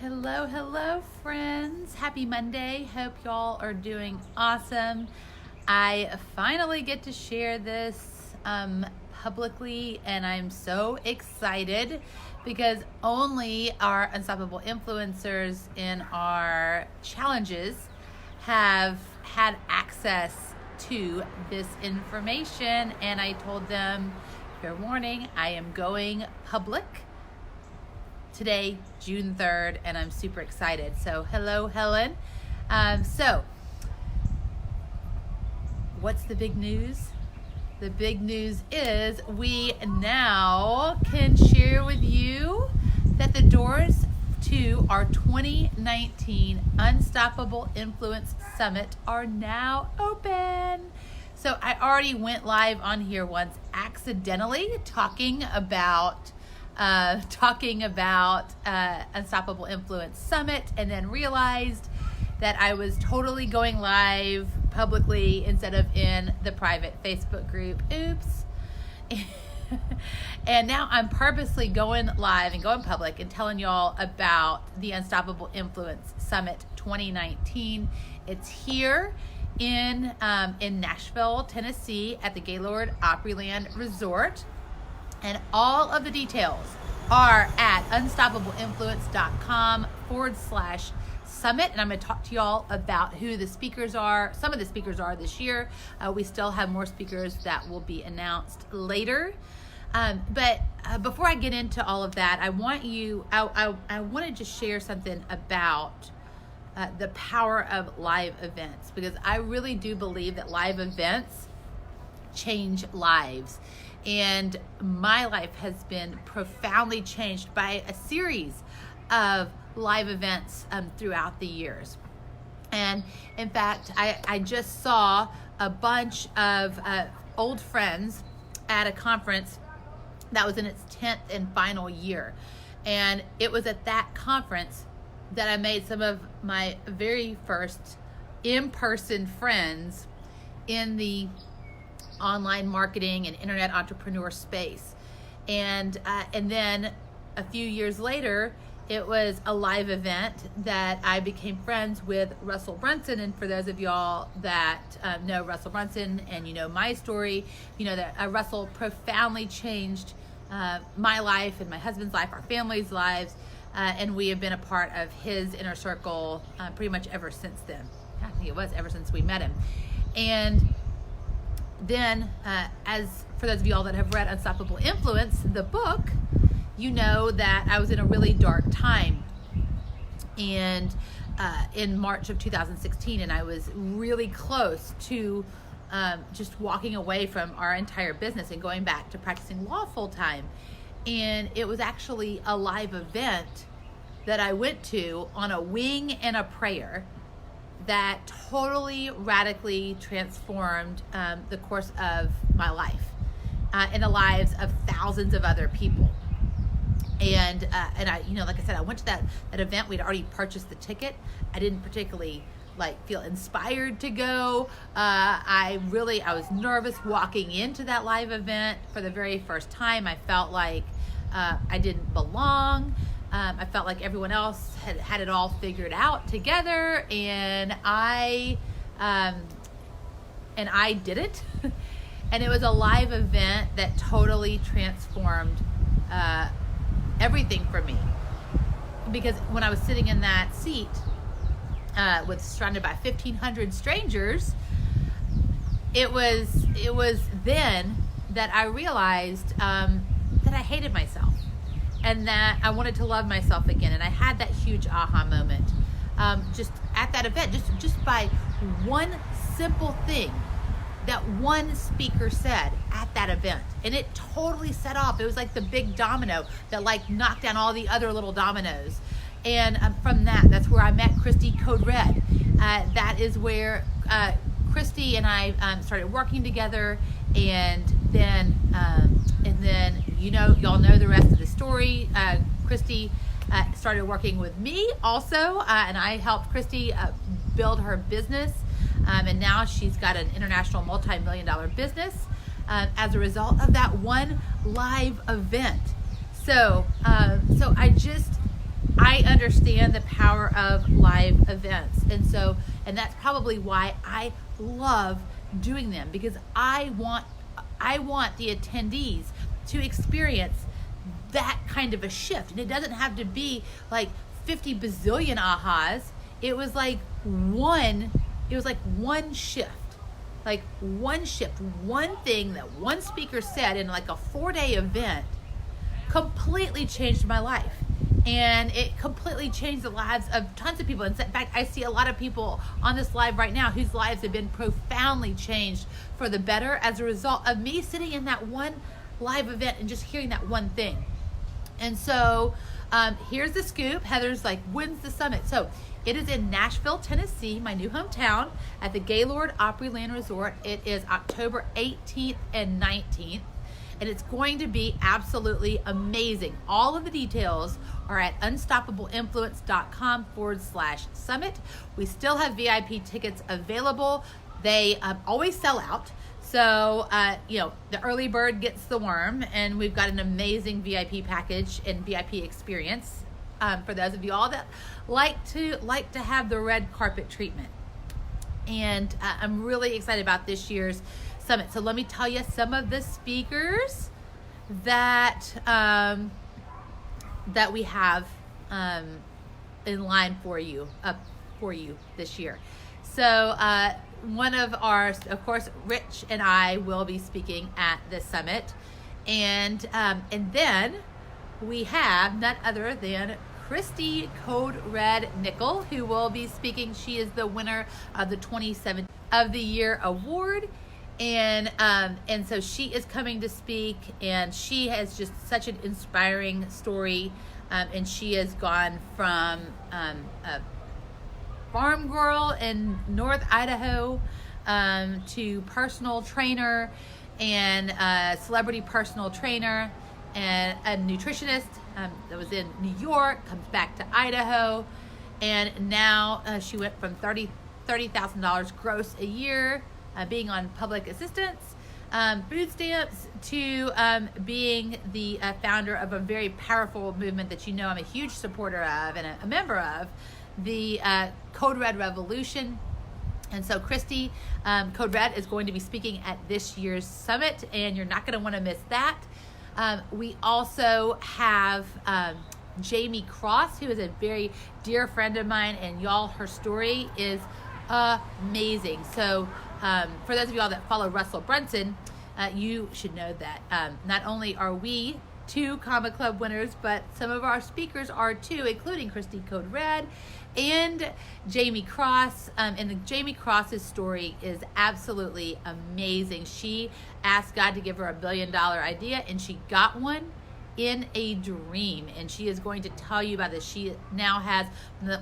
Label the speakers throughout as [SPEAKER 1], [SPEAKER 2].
[SPEAKER 1] Hello, friends. Happy Monday. Hope y'all are doing awesome. I finally get to share this publicly, and I'm so excited because only our unstoppable influencers in our challenges have had access to this information. And I told them, fair warning, I am going public today, June 3rd, and I'm super excited. So hello, Helen. So what's the big news? The big news is we now can share with you that the doors to our 2019 Unstoppable Influence Summit are now open. So I already went live on here once accidentally talking about Unstoppable Influence Summit, and then realized that I was totally going live publicly instead of in the private Facebook group. Oops. And now I'm purposely going live and going public and telling y'all about the Unstoppable Influence Summit 2019. It's here in Nashville, Tennessee at the Gaylord Opryland Resort. And all of the details are at unstoppableinfluence.com/summit. And I'm going to talk to y'all about who the speakers are. Some of the speakers are this year. We still have more speakers that will be announced later. But before I get into all of that, I want to just share something about the power of live events, because I really do believe that live events change lives. And my life has been profoundly changed by a series of live events throughout the years. And in fact, I just saw a bunch of old friends at a conference that was in its 10th and final year. And it was at that conference that I made some of my very first in-person friends in the online marketing and internet entrepreneur space. And then a few years later, it was a live event that I became friends with Russell Brunson. And for those of y'all that know Russell Brunson and you know my story, you know that Russell profoundly changed my life and my husband's life, our family's lives, and we have been a part of his inner circle pretty much ever since then. I think it was ever since we met him. And then, as for those of y'all that have read Unstoppable Influence, the book, you know that I was in a really dark time, and in March of 2016, and I was really close to just walking away from our entire business and going back to practicing law full time. And it was actually a live event that I went to on a wing and a prayer that totally radically transformed the course of my life and the lives of thousands of other people. And I, like I said, I went to that event. We'd already purchased the ticket. I didn't particularly feel inspired to go. I was nervous walking into that live event for the very first time. I felt like I didn't belong. I felt like everyone else had it all figured out together, and I didn't. And it was a live event that totally transformed everything for me. Because when I was sitting in that seat, surrounded by 1,500 strangers, it was then that I realized that I hated myself. And that I wanted to love myself again. And I had that huge aha moment just at that event, just by one simple thing that one speaker said at that event. And it totally set off. It was like the big domino that knocked down all the other little dominoes. And from that's where I met Christy Code Red. That is where Christy and I started working together. And then y'all know the rest of the story. Christy started working with me also, and I helped Christy build her business, and now she's got an international multi-million-dollar business as a result of that one live event. So I just I understand the power of live events. And that's probably why I love doing them, because I want the attendees to experience that kind of a shift. And it doesn't have to be like 50 bazillion ahas. It was like one shift. Like one shift, one thing that one speaker said in like a 4-day event completely changed my life. And it completely changed the lives of tons of people. In fact, I see a lot of people on this live right now whose lives have been profoundly changed for the better as a result of me sitting in that one live event and just hearing that one thing. And so here's the scoop. Heather's like, when's the summit? So it is in Nashville, Tennessee, my new hometown, at the Gaylord Opryland Resort. It is October 18th and 19th. And it's going to be absolutely amazing. All of the details are at unstoppableinfluence.com/summit. We still have VIP tickets available. They always sell out. So, the early bird gets the worm, and we've got an amazing VIP package and VIP experience for those of you all that like to have the red carpet treatment. And I'm really excited about this year's summit. So let me tell you some of the speakers that we have in line for you this year. So one of ours, of course, Rich and I will be speaking at the summit, and then we have none other than Christy Code Red Nickel, who will be speaking. She is the winner of the 2017 of the Year Award. And so she is coming to speak, and she has just such an inspiring story. And she has gone from a farm girl in North Idaho to personal trainer and a celebrity personal trainer and a nutritionist that was in New York, comes back to Idaho, and now she went from $30,000 gross a year, being on public assistance, food stamps, to being the founder of a very powerful movement that I'm a huge supporter of and a member of, the Code Red Revolution. And so Christy Code Red is going to be speaking at this year's summit, and you're not going to want to miss that. We also have Jamie Cross, who is a very dear friend of mine, and y'all, her story is amazing. So for those of y'all that follow Russell Brunson, you should know that not only are we 2 Comma Club winners, but some of our speakers are too, including Christy Code Red and Jamie Cross. And Jamie Cross's story is absolutely amazing. She asked God to give her $1 billion idea, and she got one in a dream. And she is going to tell you about this. She now has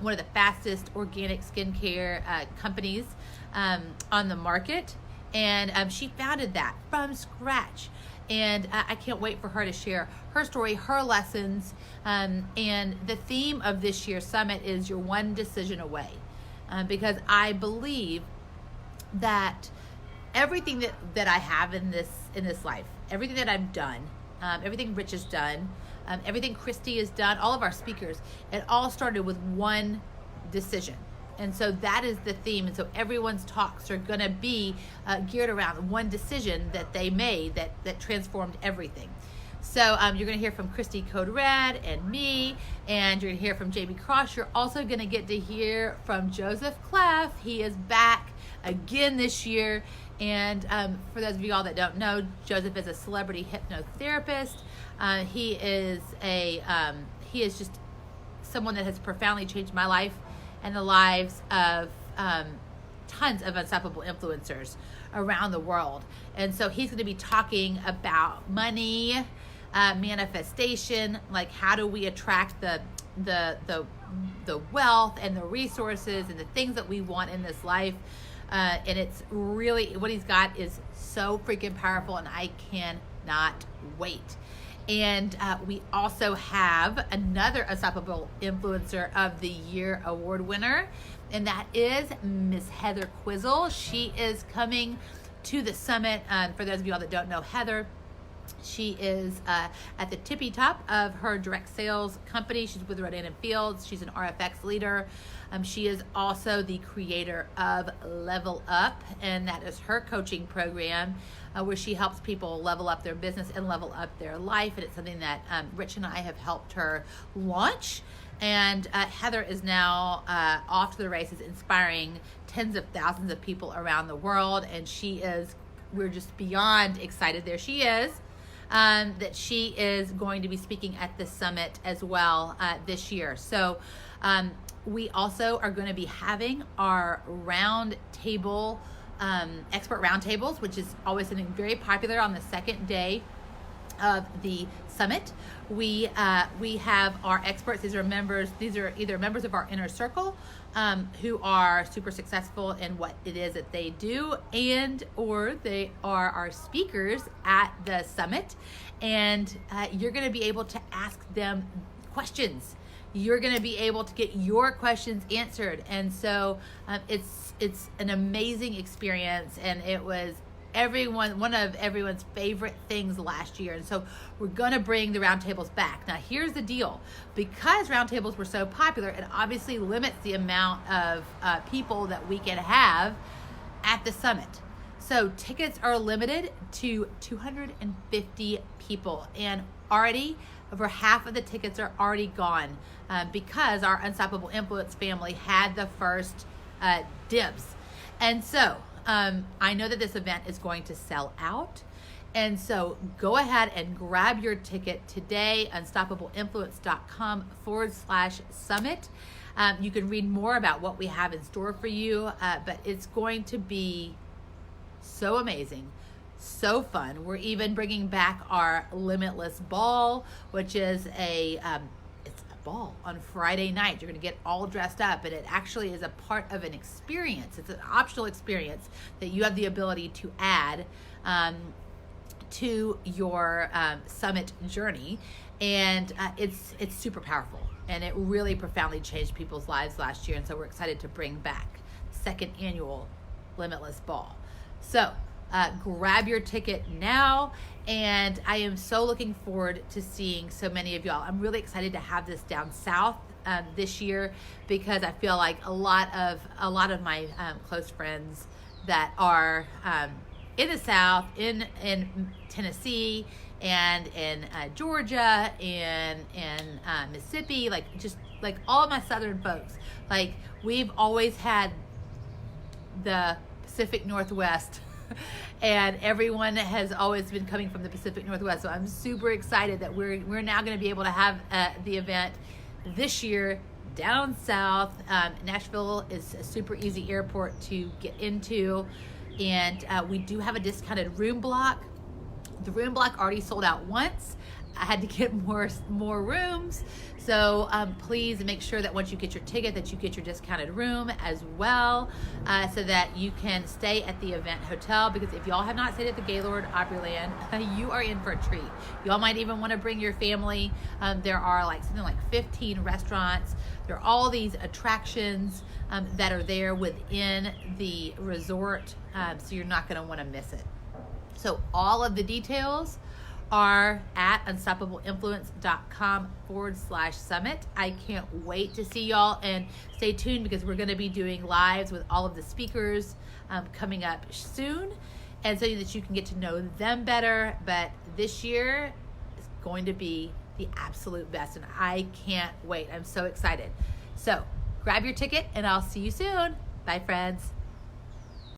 [SPEAKER 1] one of the fastest organic skincare companies on the market. And she founded that from scratch. And I can't wait for her to share her story, her lessons. And the theme of this year's summit is "You're one decision away," because I believe that everything that I have in this life, everything that I've done, everything Rich has done, everything Christy has done, all of our speakers, it all started with one decision. And so that is the theme. And so everyone's talks are going to be geared around one decision that they made that transformed everything. So you're going to hear from Christy Code Red and me, and you're going to hear from Jamie Cross. You're also going to get to hear from Joseph Clef. He is back again this year. And for those of you all that don't know, Joseph is a celebrity hypnotherapist. He is just someone that has profoundly changed my life and the lives of tons of unstoppable influencers around the world. And so he's going to be talking about money, manifestation, like how do we attract the wealth and the resources and the things that we want in this life. And it's really, what he's got is so freaking powerful, and I cannot wait. And we also have another Unstoppable Influencer of the Year Award winner, and that is Miss Heather Quizzle. She is coming to the summit. For those of you all that don't know Heather, She is at the tippy top of her direct sales company. She's with Rodan & Fields. She's an RFX leader. She is also the creator of Level Up, and that is her coaching program where she helps people level up their business and level up their life. And it's something that Rich and I have helped her launch. And Heather is now off to the races, inspiring tens of thousands of people around the world. And we're just beyond excited. There she is. That she is going to be speaking at the summit as well this year. So we also are going to be having our round table, expert roundtables, which is always something very popular on the second day of the summit. We have our experts. These are either members of our inner circle who are super successful in what it is that they do, or they are our speakers at the summit. And you're going to be able to ask them questions. You're going to be able to get your questions answered. And so it's an amazing experience, and it was one of everyone's favorite things last year. And so we're going to bring the roundtables back. Now, here's the deal. Because roundtables were so popular, it obviously limits the amount of people that we can have at the summit. So tickets are limited to 250 people, and already over half of the tickets are already gone because our Unstoppable Influence family had the first dibs. And so I know that this event is going to sell out. And so go ahead and grab your ticket today, unstoppableinfluence.com/summit. You can read more about what we have in store for you, but it's going to be so amazing, so fun. We're even bringing back our Limitless Ball, which is it's a ball on Friday night. You're going to get all dressed up, and it actually is a part of an experience. It's an optional experience that you have the ability to add to your summit journey, and it's super powerful, and it really profoundly changed people's lives last year. And so we're excited to bring back the second annual Limitless Ball. So grab your ticket now, and I am so looking forward to seeing so many of y'all. I'm really excited to have this down south this year, because I feel like a lot of my close friends that are in the South, in Tennessee, and in Georgia, and in Mississippi, just all of my Southern folks, we've always had the Pacific Northwest, and everyone has always been coming from the Pacific Northwest. So I'm super excited that we're now going to be able to have the event this year down south. Nashville is a super easy airport to get into, and we do have a discounted room block. The room block already sold out once. I had to get more rooms. So please make sure that once you get your ticket that you get your discounted room as well, so that you can stay at the event hotel. Because if y'all have not stayed at the Gaylord Opryland, you are in for a treat. Y'all might even want to bring your family. There are something like 15 restaurants. There are all these attractions that are there within the resort. So you're not going to want to miss it. So all of the details are at unstoppableinfluence.com/summit. I can't wait to see y'all, and stay tuned, because we're going to be doing lives with all of the speakers coming up soon, and so that you can get to know them better. But this year is going to be the absolute best, and I can't wait. I'm so excited. So grab your ticket, and I'll see you soon. Bye, friends.